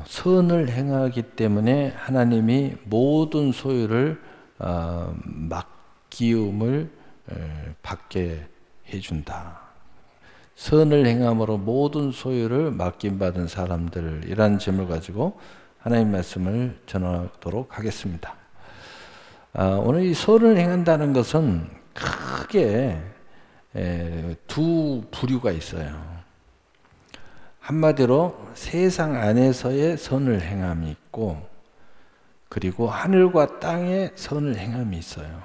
선을 행하기 때문에 하나님이 모든 소유를 맡기움을 받게 해준다. 선을 행함으로 모든 소유를 맡김받은 사람들이라는 점을 가지고 하나님 말씀을 전하도록 하겠습니다. 오늘 이 선을 행한다는 것은 크게 두 부류가 있어요. 한마디로 세상 안에서의 선을 행함이 있고, 그리고 하늘과 땅의 선을 행함이 있어요.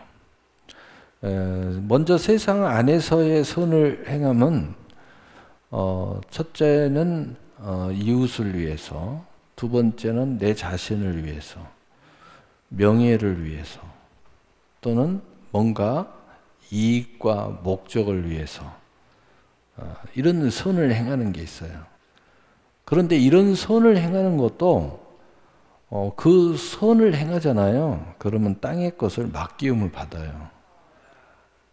먼저 세상 안에서의 선을 행함은 첫째는 이웃을 위해서, 두 번째는 내 자신을 위해서, 명예를 위해서, 또는 뭔가 이익과 목적을 위해서 이런 선을 행하는 게 있어요. 그런데 이런 선을 행하는 것도 그 선을 행하잖아요. 그러면 땅의 것을 맡기움을 받아요.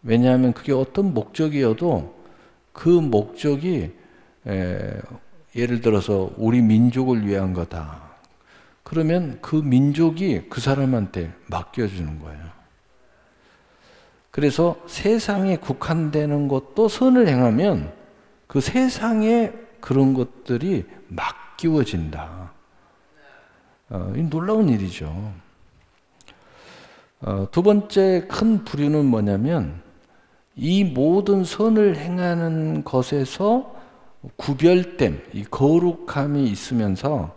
왜냐하면 그게 어떤 목적이어도 그 목적이 예를 들어서 우리 민족을 위한 거다. 그러면 그 민족이 그 사람한테 맡겨주는 거예요. 그래서 세상에 국한되는 것도 선을 행하면 그 세상에 그런 것들이 맡기워진다. 놀라운 일이죠. 두 번째 큰 부류는 뭐냐면 이 모든 선을 행하는 것에서 구별됨, 이 거룩함이 있으면서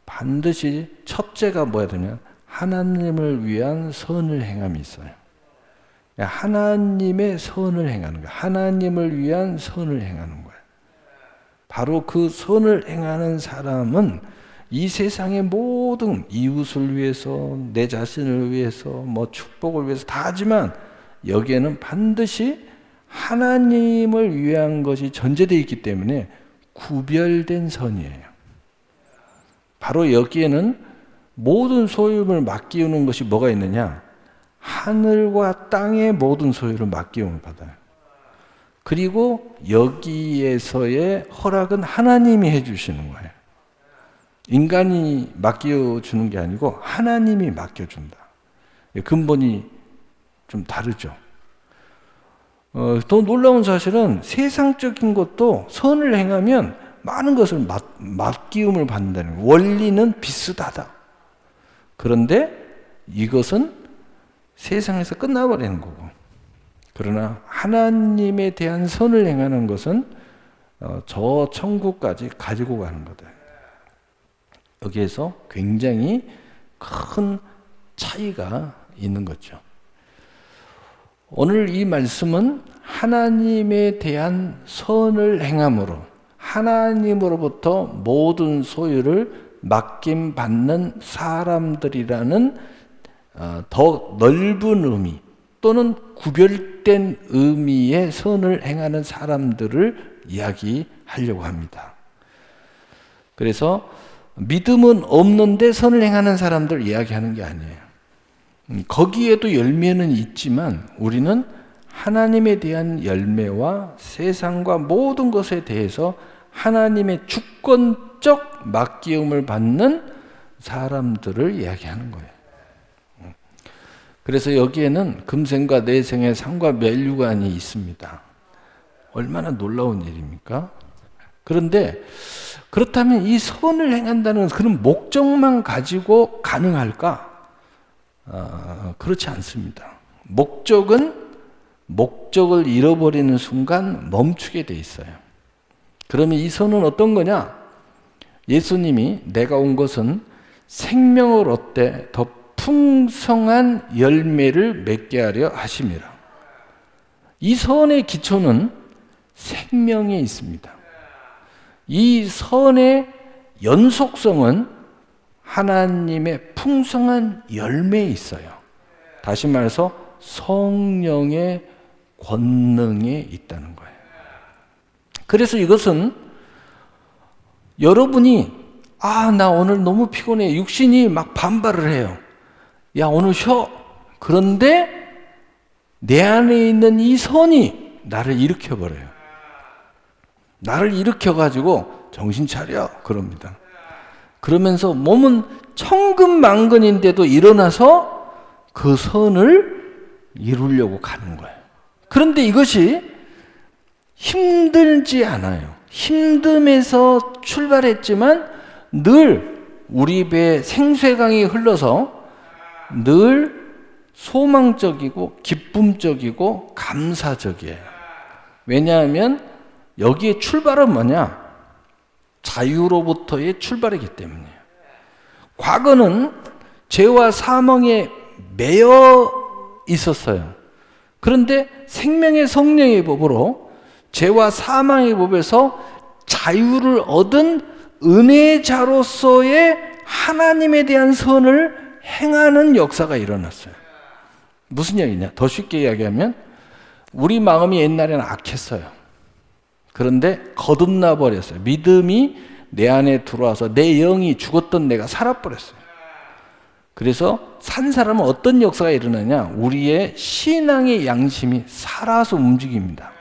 반드시 첫째가 뭐야 되냐? 하나님을 위한 선을 행함이 있어요. 하나님의 선을 행하는 거예요. 하나님을 위한 선을 행하는 거예요. 바로 그 선을 행하는 사람은 이 세상의 모든 이웃을 위해서, 내 자신을 위해서, 뭐 축복을 위해서 다 하지만 여기에는 반드시 하나님을 위한 것이 전제되어 있기 때문에 구별된 선이에요. 바로 여기에는 모든 소유를 맡기우는 것이 뭐가 있느냐? 하늘과 땅의 모든 소유를 맡기움을 받아요. 그리고 여기에서의 허락은 하나님이 해주시는 거예요. 인간이 맡겨주는 게 아니고 하나님이 맡겨준다. 근본이 좀 다르죠. 더 놀라운 사실은 세상적인 것도 선을 행하면 많은 것을 맡기움을 받는다는 거예요. 원리는 비슷하다. 그런데 이것은 세상에서 끝나버리는 거고, 그러나 하나님에 대한 선을 행하는 것은 저 천국까지 가지고 가는 거다. 여기에서 굉장히 큰 차이가 있는 거죠. 오늘 이 말씀은 하나님에 대한 선을 행함으로 하나님으로부터 모든 소유를 맡김받는 사람들이라는 더 넓은 의미 또는 구별된 의미의 선을 행하는 사람들을 이야기하려고 합니다. 그래서 믿음은 없는데 선을 행하는 사람들 이야기하는 게 아니에요. 거기에도 열매는 있지만 우리는 하나님에 대한 열매와 세상과 모든 것에 대해서 하나님의 주권적 맡기움을 받는 사람들을 이야기하는 거예요. 그래서 여기에는 금생과 내생의 상과 멸류관이 있습니다. 얼마나 놀라운 일입니까? 그런데 그렇다면 이 선을 행한다는 그런 목적만 가지고 가능할까? 그렇지 않습니다. 목적을 잃어버리는 순간 멈추게 돼 있어요. 그러면 이 선은 어떤 거냐? 예수님이 내가 온 것은 생명을 얻되 더 풍성한 열매를 맺게 하려 하심이라. 이 선의 기초는 생명에 있습니다. 이 선의 연속성은 하나님의 풍성한 열매에 있어요. 다시 말해서 성령의 권능에 있다는 거예요. 그래서 이것은 여러분이 나 오늘 너무 피곤해. 육신이 막 반발을 해요. 야, 오늘 쉬어. 그런데 내 안에 있는 이 선이 나를 일으켜버려요. 나를 일으켜가지고 정신 차려. 그럽니다. 그러면서 몸은 천근만근인데도 일어나서 그 선을 이루려고 가는 거예요. 그런데 이것이 힘들지 않아요. 힘듦에서 출발했지만 늘 우리 배에 생수의 강이 흘러서 늘 소망적이고 기쁨적이고 감사적이에요. 왜냐하면 여기에 출발은 뭐냐? 자유로부터의 출발이기 때문이에요. 과거는 죄와 사망에 매여 있었어요. 그런데 생명의 성령의 법으로 죄와 사망의 법에서 자유를 얻은 은혜자로서의 하나님에 대한 선을 행하는 역사가 일어났어요. 무슨 얘기냐? 더 쉽게 이야기하면 우리 마음이 옛날에는 악했어요. 그런데 거듭나 버렸어요. 믿음이 내 안에 들어와서 내 영이 죽었던 내가 살아버렸어요. 그래서 산 사람은 어떤 역사가 일어나냐? 우리의 신앙의 양심이 살아서 움직입니다.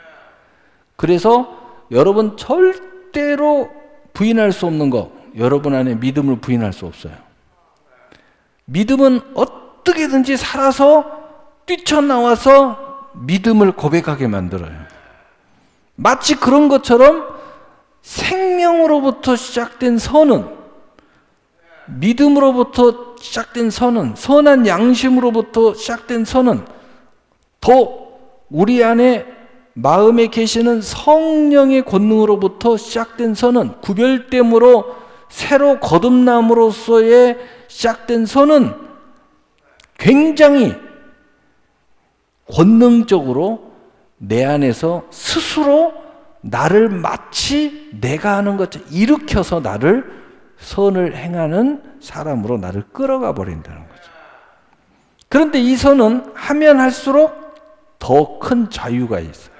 그래서 여러분 절대로 부인할 수 없는 거, 여러분 안에 믿음을 부인할 수 없어요. 믿음은 어떻게든지 살아서 뛰쳐나와서 믿음을 고백하게 만들어요. 마치 그런 것처럼 생명으로부터 시작된 선은, 믿음으로부터 시작된 선은, 선한 양심으로부터 시작된 선은 더 우리 안에 마음에 계시는 성령의 권능으로부터 시작된 선은, 구별됨으로 새로 거듭남으로서의 시작된 선은 굉장히 권능적으로 내 안에서 스스로 나를 마치 내가 하는 것처럼 일으켜서 나를 선을 행하는 사람으로 나를 끌어가 버린다는 거죠. 그런데 이 선은 하면 할수록 더 큰 자유가 있어요.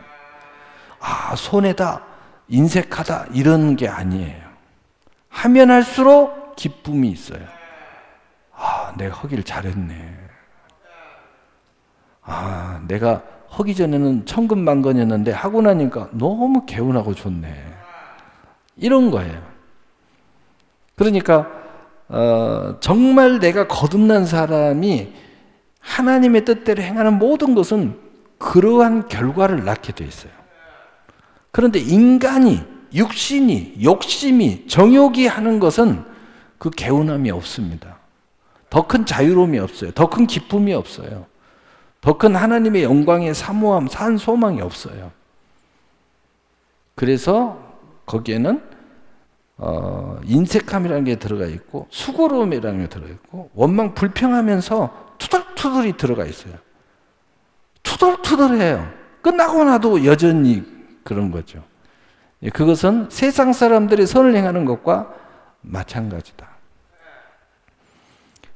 아, 손해다, 인색하다 이런 게 아니에요. 하면 할수록 기쁨이 있어요. 아, 내가 하길 잘했네. 아, 내가 하기 전에는 천근만근이었는데 하고 나니까 너무 개운하고 좋네. 이런 거예요. 그러니까 정말 내가 거듭난 사람이 하나님의 뜻대로 행하는 모든 것은 그러한 결과를 낳게 돼 있어요. 그런데 인간이, 육신이, 욕심이, 정욕이 하는 것은 그 개운함이 없습니다. 더 큰 자유로움이 없어요. 더 큰 기쁨이 없어요. 더 큰 하나님의 영광의 사모함, 산 소망이 없어요. 그래서 거기에는 인색함이라는 게 들어가 있고 수고로움이라는 게 들어가 있고 원망 불평하면서 투덜투덜이 들어가 있어요. 투덜투덜해요. 끝나고 나도 여전히 그런 거죠. 그것은 세상 사람들이 선을 행하는 것과 마찬가지다.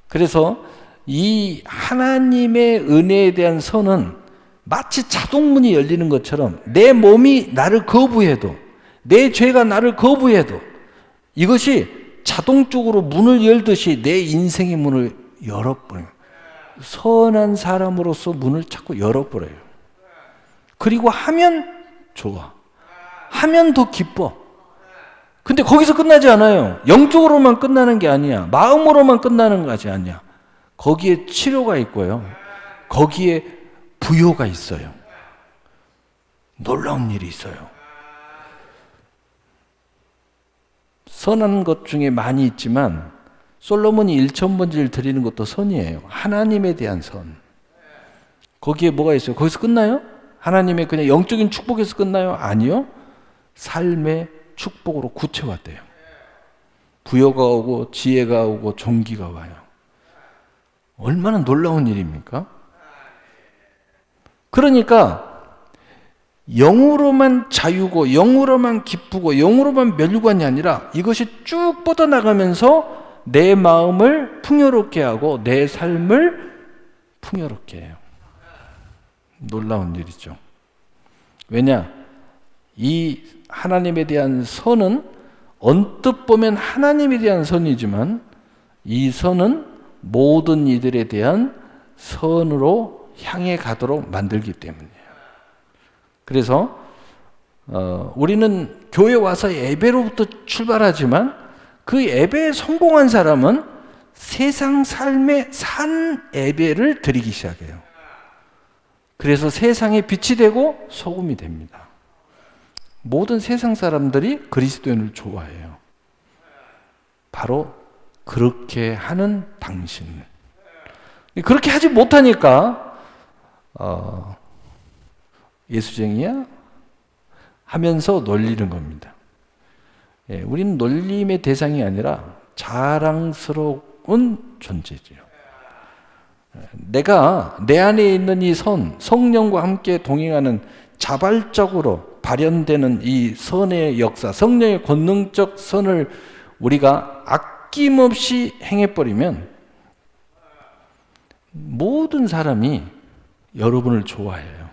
그래서 이 하나님의 은혜에 대한 선은 마치 자동문이 열리는 것처럼 내 몸이 나를 거부해도, 내 죄가 나를 거부해도 이것이 자동적으로 문을 열듯이 내 인생의 문을 열어버려요. 선한 사람으로서 문을 자꾸 열어버려요. 그리고 하면 좋아. 하면 더 기뻐. 근데 거기서 끝나지 않아요. 영적으로만 끝나는 게 아니야. 마음으로만 끝나는 것이 아니야. 거기에 치료가 있고요. 거기에 부요가 있어요. 놀라운 일이 있어요. 선한 것 중에 많이 있지만 솔로몬이 1,000번째를 드리는 것도 선이에요. 하나님에 대한 선. 거기에 뭐가 있어요? 거기서 끝나요? 하나님의 그냥 영적인 축복에서 끝나요? 아니요. 삶의 축복으로 구체화돼요. 부요가 오고 지혜가 오고 존귀가 와요. 얼마나 놀라운 일입니까? 그러니까 영으로만 자유고 영으로만 기쁘고 영으로만 멸류관이 아니라 이것이 쭉 뻗어나가면서 내 마음을 풍요롭게 하고 내 삶을 풍요롭게 해요. 놀라운 일이죠. 왜냐? 이 하나님에 대한 선은 언뜻 보면 하나님에 대한 선이지만 이 선은 모든 이들에 대한 선으로 향해 가도록 만들기 때문이에요. 그래서 우리는 교회 와서 예배로부터 출발하지만 그 예배에 성공한 사람은 세상 삶의 산 예배를 드리기 시작해요. 그래서 세상에 빛이 되고 소금이 됩니다. 모든 세상 사람들이 그리스도인을 좋아해요. 바로 그렇게 하는 당신. 그렇게 하지 못하니까 예수쟁이야? 하면서 놀리는 겁니다. 우리는 놀림의 대상이 아니라 자랑스러운 존재죠. 내가 내 안에 있는 이 성령과 함께 동행하는 자발적으로 발현되는 이 선의 역사, 성령의 권능적 선을 우리가 아낌없이 행해버리면 모든 사람이 여러분을 좋아해요.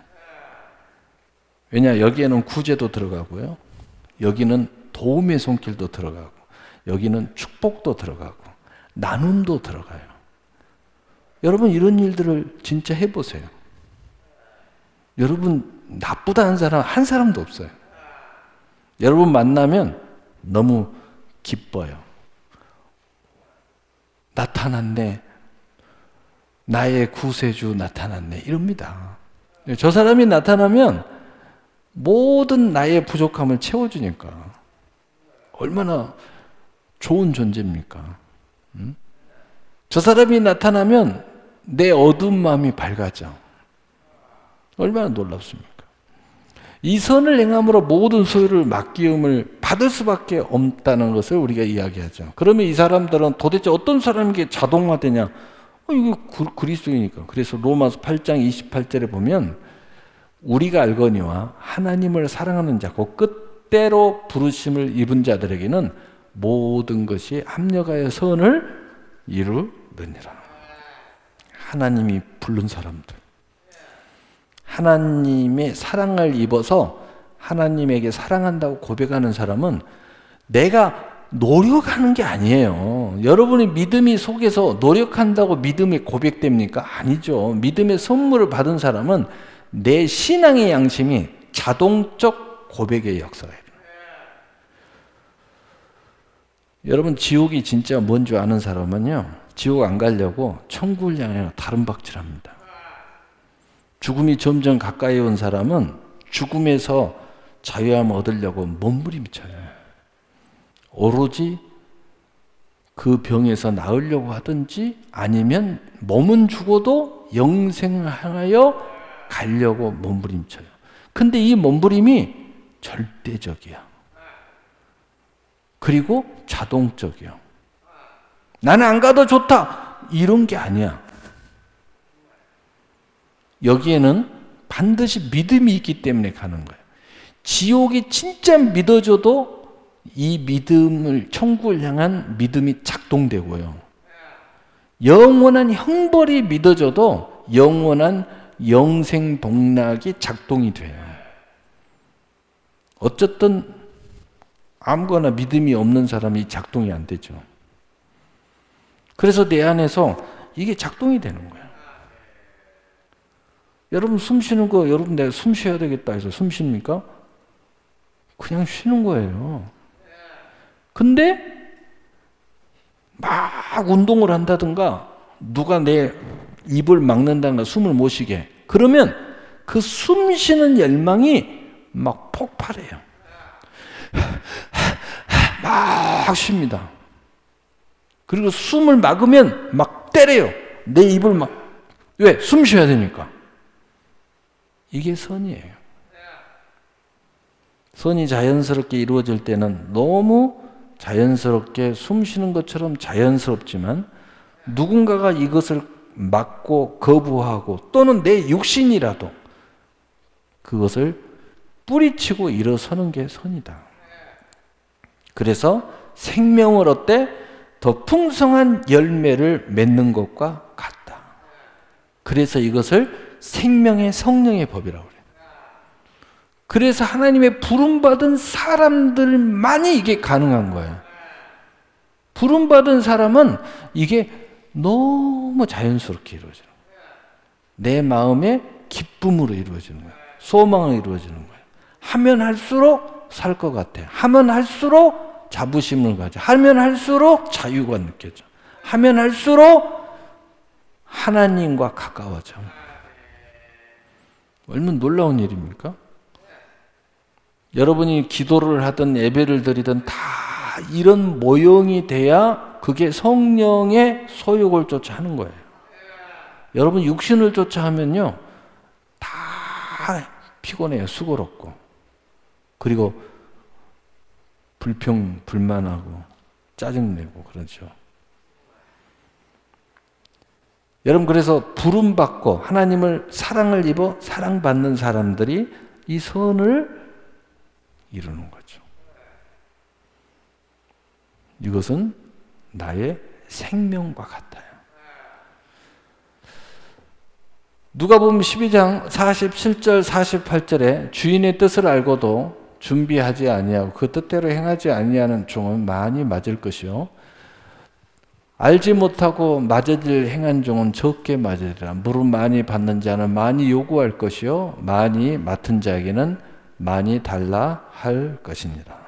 왜냐, 여기에는 구제도 들어가고요. 여기는 도움의 손길도 들어가고, 여기는 축복도 들어가고, 나눔도 들어가요. 여러분, 이런 일들을 진짜 해보세요. 여러분, 나쁘다는 사람 한 사람도 없어요. 여러분 만나면 너무 기뻐요. 나타났네. 나의 구세주 나타났네. 이럽니다. 저 사람이 나타나면 모든 나의 부족함을 채워주니까 얼마나 좋은 존재입니까? 저 사람이 나타나면 내 어두운 마음이 밝아져. 얼마나 놀랍습니까? 이 선을 행함으로 모든 소유를 맡기움을 받을 수밖에 없다는 것을 우리가 이야기하죠. 그러면 이 사람들은 도대체 어떤 사람에게 자동화되냐? 이거 그리스도이니까. 그래서 로마서 8장 28절에 보면 우리가 알거니와 하나님을 사랑하는 자고 끝대로 부르심을 입은 자들에게는 모든 것이 합력하여 선을 이루느니라. 하나님이 부른 사람들, 하나님의 사랑을 입어서 하나님에게 사랑한다고 고백하는 사람은 내가 노력하는 게 아니에요. 여러분의 믿음이 속에서 노력한다고 믿음이 고백됩니까? 아니죠. 믿음의 선물을 받은 사람은 내 신앙의 양심이 자동적 고백의 역사예요. 여러분, 지옥이 진짜 뭔지 아는 사람은요, 지옥 안 가려고 천국을 향해 다른 박질합니다. 죽음이 점점 가까이 온 사람은 죽음에서 자유함을 얻으려고 몸부림쳐요. 오로지 그 병에서 나으려고 하든지 아니면 몸은 죽어도 영생을 향하여 가려고 몸부림쳐요. 근데 이 몸부림이 절대적이야. 그리고 자동적이야. 나는 안 가도 좋다. 이런 게 아니야. 여기에는 반드시 믿음이 있기 때문에 가는 거예요. 지옥이 진짜 믿어져도 이 믿음을, 천국을 향한 믿음이 작동되고요. 영원한 형벌이 믿어져도 영원한 영생 복락이 작동이 돼요. 어쨌든 아무거나 믿음이 없는 사람이 작동이 안 되죠. 그래서 내 안에서 이게 작동이 되는 거예요. 여러분 숨 쉬는 거, 여러분 내가 숨 쉬어야 되겠다 해서 숨 쉽니까? 그냥 쉬는 거예요. 근데 막 운동을 한다든가 누가 내 입을 막는다든가 숨을 못 쉬게, 그러면 그 숨 쉬는 열망이 막 폭발해요. 막 쉽니다. 그리고 숨을 막으면 막 때려요. 내 입을 막. 왜? 숨 쉬어야 되니까. 이게 선이에요. 선이 자연스럽게 이루어질 때는 너무 자연스럽게 숨 쉬는 것처럼 자연스럽지만 누군가가 이것을 막고 거부하고 또는 내 육신이라도 그것을 뿌리치고 일어서는 게 선이다. 그래서 생명을 얻되 더 풍성한 열매를 맺는 것과 같다. 그래서 이것을 생명의 성령의 법이라고 그래요. 그래서 하나님의 부름받은 사람들만이 이게 가능한 거예요. 부름받은 사람은 이게 너무 자연스럽게 이루어지는 거예요. 내 마음의 기쁨으로 이루어지는 거예요. 소망으로 이루어지는 거예요. 하면 할수록 살 것 같아. 하면 할수록 자부심을 가져. 하면 할수록 자유가 느껴져. 하면 할수록 하나님과 가까워져. 얼마나 놀라운 일입니까? 여러분이 기도를 하든 예배를 드리든 다 이런 모형이 돼야 그게 성령의 소욕을 쫓아 하는 거예요. 여러분 육신을 쫓아 하면요 다 피곤해요. 수고롭고. 그리고 불만하고 짜증내고 그러죠. 여러분 그래서 부름받고 하나님을 사랑을 입어 사랑받는 사람들이 이 선을 이루는 거죠. 이것은 나의 생명과 같아요. 누가복음 12장 47절 48절에 주인의 뜻을 알고도 준비하지 아니하고 그 뜻대로 행하지 아니하는 종은 많이 맞을 것이요 알지 못하고 맞을 일 행한 종은 적게 맞으리라. 물은 많이 받는 자는 많이 요구할 것이요 많이 맡은 자에게는 많이 달라 할 것이니라.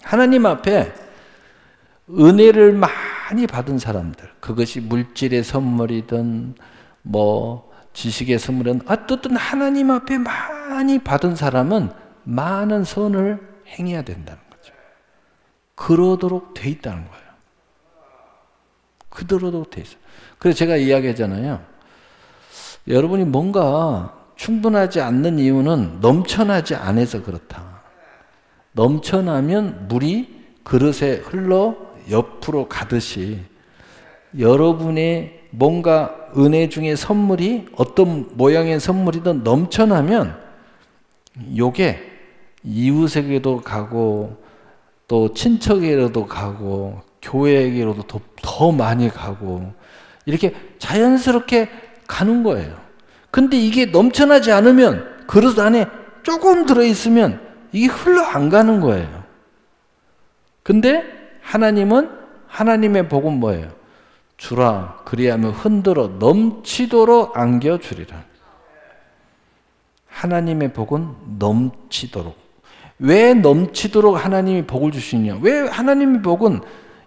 하나님 앞에 은혜를 많이 받은 사람들, 그것이 물질의 선물이든 지식의 선물은 어떻든 하나님 앞에 많이 받은 사람은 많은 선을 행해야 된다는 거죠. 그러도록 돼 있다는 거예요. 그러도록 돼 있어요. 그래서 제가 이야기하잖아요. 여러분이 뭔가 충분하지 않는 이유는 넘쳐나지 않아서 그렇다. 넘쳐나면 물이 그릇에 흘러 옆으로 가듯이 여러분의 뭔가 은혜 중에 선물이 어떤 모양의 선물이든 넘쳐나면 요게 이웃에게도 가고 또 친척에게도 가고 교회에게로도 더 많이 가고 이렇게 자연스럽게 가는 거예요. 근데 이게 넘쳐나지 않으면 그릇 안에 조금 들어있으면 이게 흘러 안 가는 거예요. 근데 하나님은 하나님의 복은 뭐예요? 주라 그리하면 흔들어 넘치도록 안겨주리라. 하나님의 복은 넘치도록. 왜 넘치도록 하나님이 복을 주시냐? 왜 하나님의 복은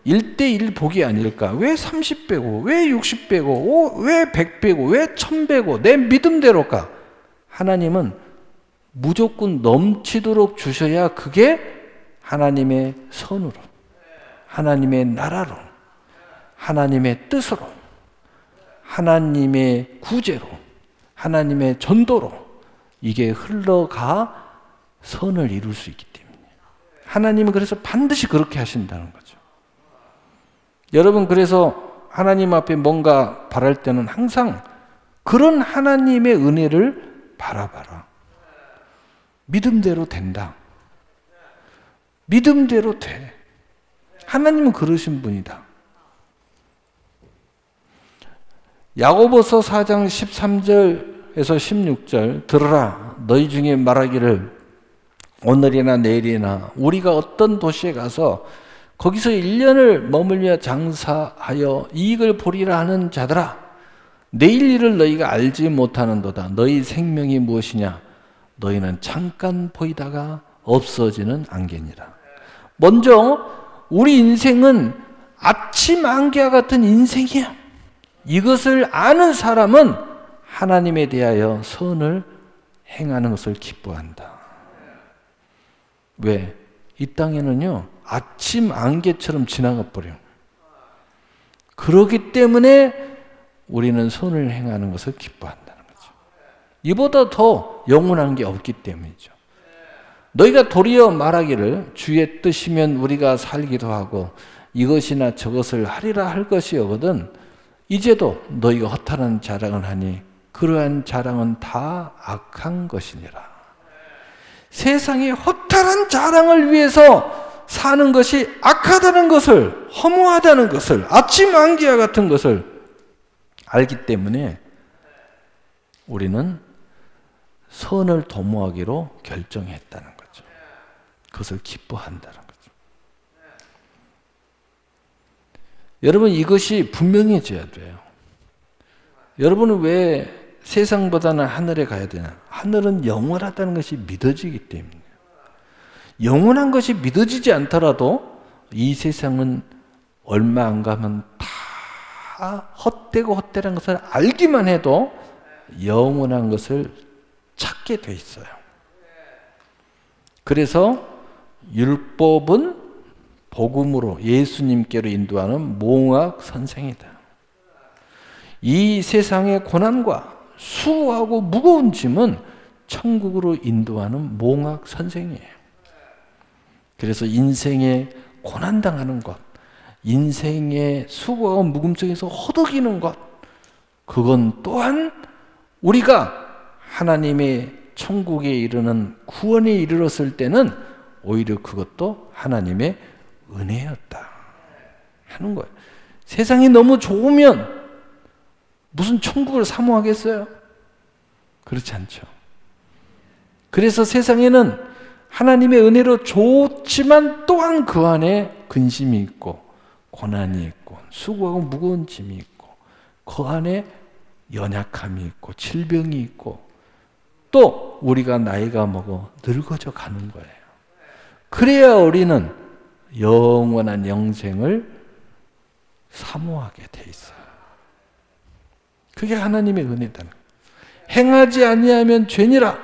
1대1 복이 아닐까? 왜 30배고, 왜 60배고, 왜 100배고, 왜 1000배고, 내 믿음대로일까? 하나님은 무조건 넘치도록 주셔야 그게 하나님의 선으로, 하나님의 나라로, 하나님의 뜻으로, 하나님의 구제로, 하나님의 전도로 이게 흘러가 선을 이룰 수 있기 때문에 하나님은 그래서 반드시 그렇게 하신다는 거죠. 여러분 그래서 하나님 앞에 뭔가 바랄 때는 항상 그런 하나님의 은혜를 바라봐라. 믿음대로 된다. 믿음대로 돼. 하나님은 그러신 분이다. 야고보서 4장 13절에서 16절 들으라 너희 중에 말하기를 오늘이나 내일이나 우리가 어떤 도시에 가서 거기서 1년을 머물며 장사하여 이익을 보리라 하는 자들아 내일 일을 너희가 알지 못하는도다. 너희 생명이 무엇이냐? 너희는 잠깐 보이다가 없어지는 안개니라. 먼저 우리 인생은 아침 안개와 같은 인생이야. 이것을 아는 사람은 하나님에 대하여 선을 행하는 것을 기뻐한다. 왜? 이 땅에는요 아침 안개처럼 지나가 버려요. 그렇기 때문에 우리는 선을 행하는 것을 기뻐한다는 거죠. 이보다 더 영원한 게 없기 때문이죠. 너희가 도리어 말하기를 주의 뜻이면 우리가 살기도 하고 이것이나 저것을 하리라 할 것이거든 이제도 너희가 허탄한 자랑을 하니 그러한 자랑은 다 악한 것이니라. 세상에 허탄한 자랑을 위해서 사는 것이 악하다는 것을, 허무하다는 것을, 아침 안개와 같은 것을 알기 때문에 우리는 선을 도모하기로 결정했다는 거죠. 그것을 기뻐한다는 거죠. 여러분 이것이 분명해져야 돼요. 여러분은 왜 세상보다는 하늘에 가야 되나? 하늘은 영원하다는 것이 믿어지기 때문이에요. 영원한 것이 믿어지지 않더라도 이 세상은 얼마 안 가면 다 헛되고 헛되는 것을 알기만 해도 영원한 것을 찾게 돼 있어요. 그래서 율법은 복음으로 예수님께로 인도하는 몽학 선생이다. 이 세상의 고난과 수고하고 무거운 짐은 천국으로 인도하는 몽학 선생이에요. 그래서 인생에 고난당하는 것, 인생의 수고와 무거움 속에서 허덕이는 것, 그건 또한 우리가 하나님의 천국에 이르는 구원에 이르렀을 때는 오히려 그것도 하나님의 은혜였다 하는 거예요. 세상이 너무 좋으면 무슨 천국을 사모하겠어요? 그렇지 않죠. 그래서 세상에는 하나님의 은혜로 좋지만 또한 그 안에 근심이 있고 고난이 있고 수고하고 무거운 짐이 있고 그 안에 연약함이 있고 질병이 있고 또 우리가 나이가 먹어 늙어져 가는 거예요. 그래야 우리는 영원한 영생을 사모하게 돼 있어요. 그게 하나님의 은혜다. 행하지 아니하면 죄니라.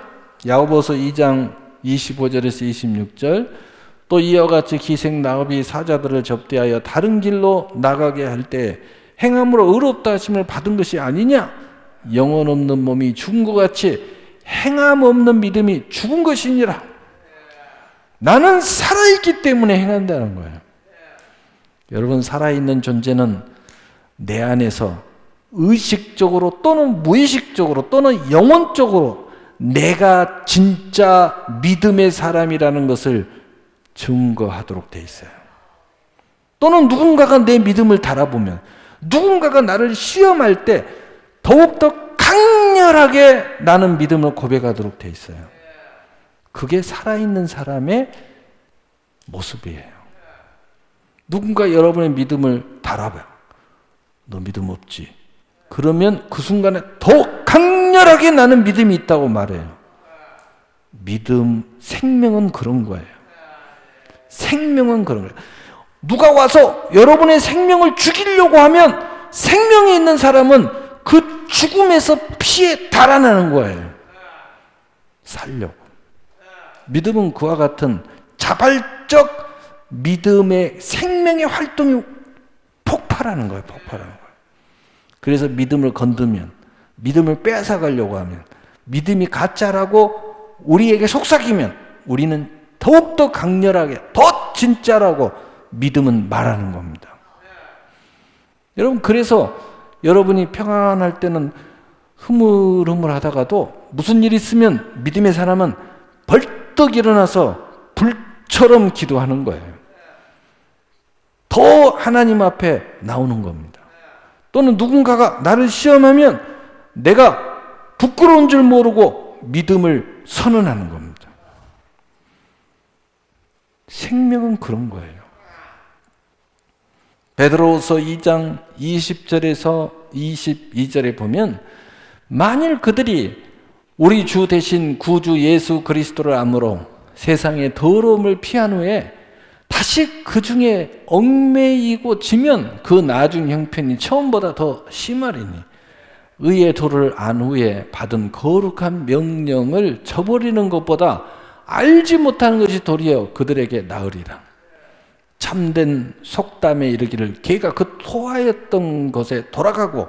야고보서 2장 25절에서 26절. 또 이와 같이 기생 나업이 사자들을 접대하여 다른 길로 나가게 할 때 행함으로 의롭다 하심을 받은 것이 아니냐? 영혼 없는 몸이 죽은 것 같이 행함 없는 믿음이 죽은 것이니라. 나는 살아있기 때문에 행한다는 거예요. 여러분, 살아있는 존재는 내 안에서 의식적으로 또는 무의식적으로 또는 영혼적으로 내가 진짜 믿음의 사람이라는 것을 증거하도록 돼 있어요. 또는 누군가가 내 믿음을 달아보면, 누군가가 나를 시험할 때 더욱더 강렬하게 나는 믿음을 고백하도록 돼 있어요. 그게 살아있는 사람의 모습이에요. 누군가 여러분의 믿음을 달아봐요. 너 믿음 없지? 그러면 그 순간에 더 강렬하게 나는 믿음이 있다고 말해요. 믿음, 생명은 그런 거예요. 생명은 그런 거예요. 누가 와서 여러분의 생명을 죽이려고 하면 생명이 있는 사람은 그 죽음에서 피해 달아나는 거예요. 살려고. 믿음은 그와 같은 자발적 믿음의 생명의 활동이 폭발하는 거예요. 폭발하는 거예요. 그래서 믿음을 건드면, 믿음을 빼앗아가려고 하면, 믿음이 가짜라고 우리에게 속삭이면 우리는 더욱더 강렬하게 더 진짜라고 믿음은 말하는 겁니다. 여러분, 그래서 여러분이 평안할 때는 흐물흐물하다가도 무슨 일이 있으면 믿음의 사람은 벌떡 일어나서 불처럼 기도하는 거예요. 더 하나님 앞에 나오는 겁니다. 또는 누군가가 나를 시험하면 내가 부끄러운 줄 모르고 믿음을 선언하는 겁니다. 생명은 그런 거예요. 베드로후서 2장 20절에서 22절에 보면 만일 그들이 우리 주 대신 구주 예수 그리스도를 암으로 세상의 더러움을 피한 후에 다시 그 중에 얽매이고 지면 그 나중 형편이 처음보다 더 심하리니 의의 도를 안 후에 받은 거룩한 명령을 저버리는 것보다 알지 못하는 것이 도리어 그들에게 나으리라. 참된 속담에 이르기를 개가 그 토하였던 것에 돌아가고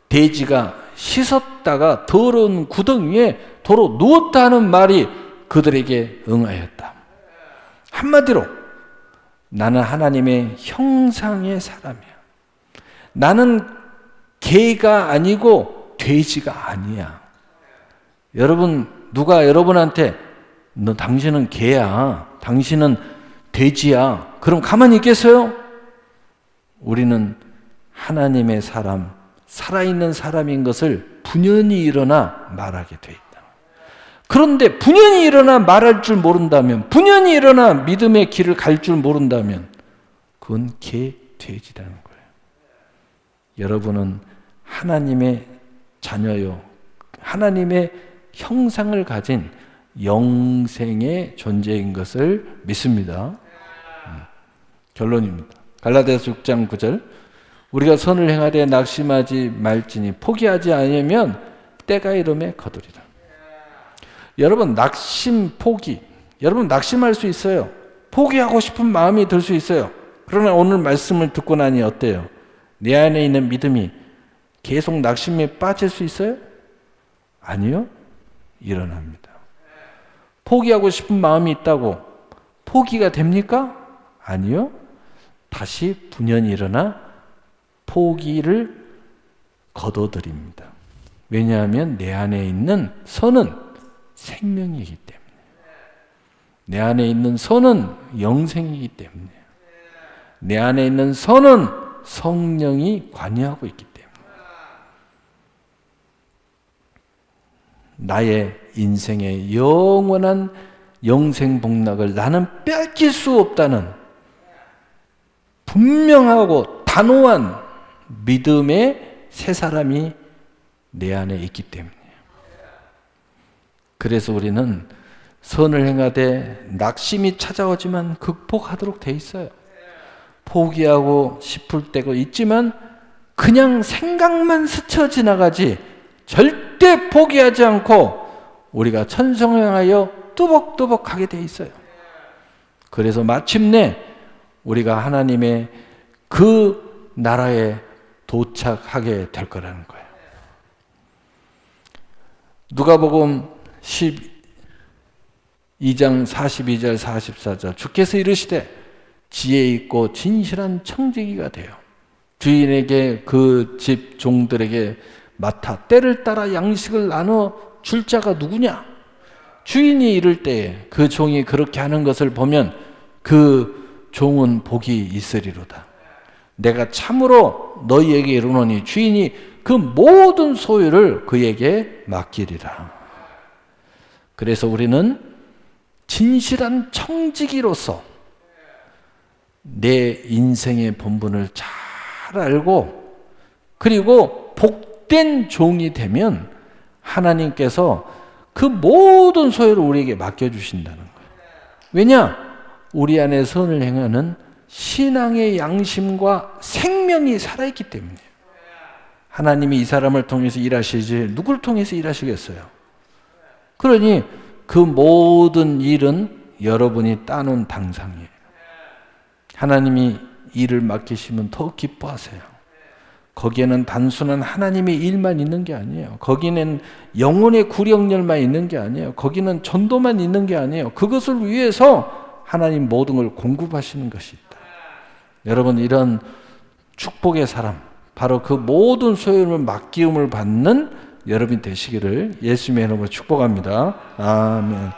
돼지가 씻었다가 더러운 구덩 위에 도로 누웠다 하는 말이 그들에게 응하였다. 한마디로 나는 하나님의 형상의 사람이야. 나는 개가 아니고 돼지가 아니야. 여러분, 누가 여러분한테 너 당신은 개야, 당신은 돼지야, 그럼 가만히 있겠어요? 우리는 하나님의 사람, 살아있는 사람인 것을 분연히 일어나 말하게 돼 있다. 그런데 분연히 일어나 말할 줄 모른다면, 분연히 일어나 믿음의 길을 갈 줄 모른다면 그건 개, 돼지라는 거예요. 여러분은 하나님의 자녀요, 하나님의 형상을 가진 영생의 존재인 것을 믿습니다. 결론입니다. 갈라디아서 6장 9절 우리가 선을 행하되 낙심하지 말지니 포기하지 않으면 때가 이름에 거두리라. 여러분 낙심 포기 여러분 낙심할 수 있어요. 포기하고 싶은 마음이 들 수 있어요. 그러나 오늘 말씀을 듣고 나니 어때요? 내 안에 있는 믿음이 계속 낙심에 빠질 수 있어요? 아니요. 일어납니다. 포기하고 싶은 마음이 있다고 포기가 됩니까? 아니요. 다시 분연히 일어나 포기를 거둬들입니다. 왜냐하면 내 안에 있는 선은 생명이기 때문에 내 안에 있는 선은 영생이기 때문에 내 안에 있는 선은 성령이 관여하고 있기 때문에 나의 인생의 영원한 영생 복락을 나는 뺏길 수 없다는 분명하고 단호한 믿음의 새 사람이 내 안에 있기 때문이에요. 그래서 우리는 선을 행하되 낙심이 찾아오지만 극복하도록 돼 있어요. 포기하고 싶을 때가 있지만 그냥 생각만 스쳐 지나가지 절대 포기하지 않고 우리가 천성을 향하여 뚜벅뚜벅 가게 돼 있어요. 그래서 마침내 우리가 하나님의 그 나라에 도착하게 될 거라는 거예요. 누가복음 12장 42절 44절 주께서 이르시되 지혜 있고 진실한 청지기가 되어 주인에게 그 집 종들에게 맡아 때를 따라 양식을 나눠 줄 자가 누구냐? 주인이 이를 때에 그 종이 그렇게 하는 것을 보면 그 종은 복이 있으리로다. 내가 참으로 너희에게 이르노니 주인이 그 모든 소유를 그에게 맡기리라. 그래서 우리는 진실한 청지기로서 내 인생의 본분을 잘 알고 그리고 복된 종이 되면 하나님께서 그 모든 소유를 우리에게 맡겨주신다는 거예요. 왜냐? 우리 안에 선을 행하는 신앙의 양심과 생명이 살아있기 때문이에요. 하나님이 이 사람을 통해서 일하시지 누굴 통해서 일하시겠어요? 그러니 그 모든 일은 여러분이 따놓은 당상이에요. 하나님이 일을 맡기시면 더 기뻐하세요. 거기에는 단순한 하나님의 일만 있는 게 아니에요. 거기는 영혼의 구령렬만 있는 게 아니에요. 거기는 전도만 있는 게 아니에요. 그것을 위해서 하나님 모든 걸 공급하시는 것이 있다. 여러분 이런 축복의 사람 바로 그 모든 소유를 맡기움을 받는 여러분이 되시기를 예수님의 이름으로 축복합니다. 아멘.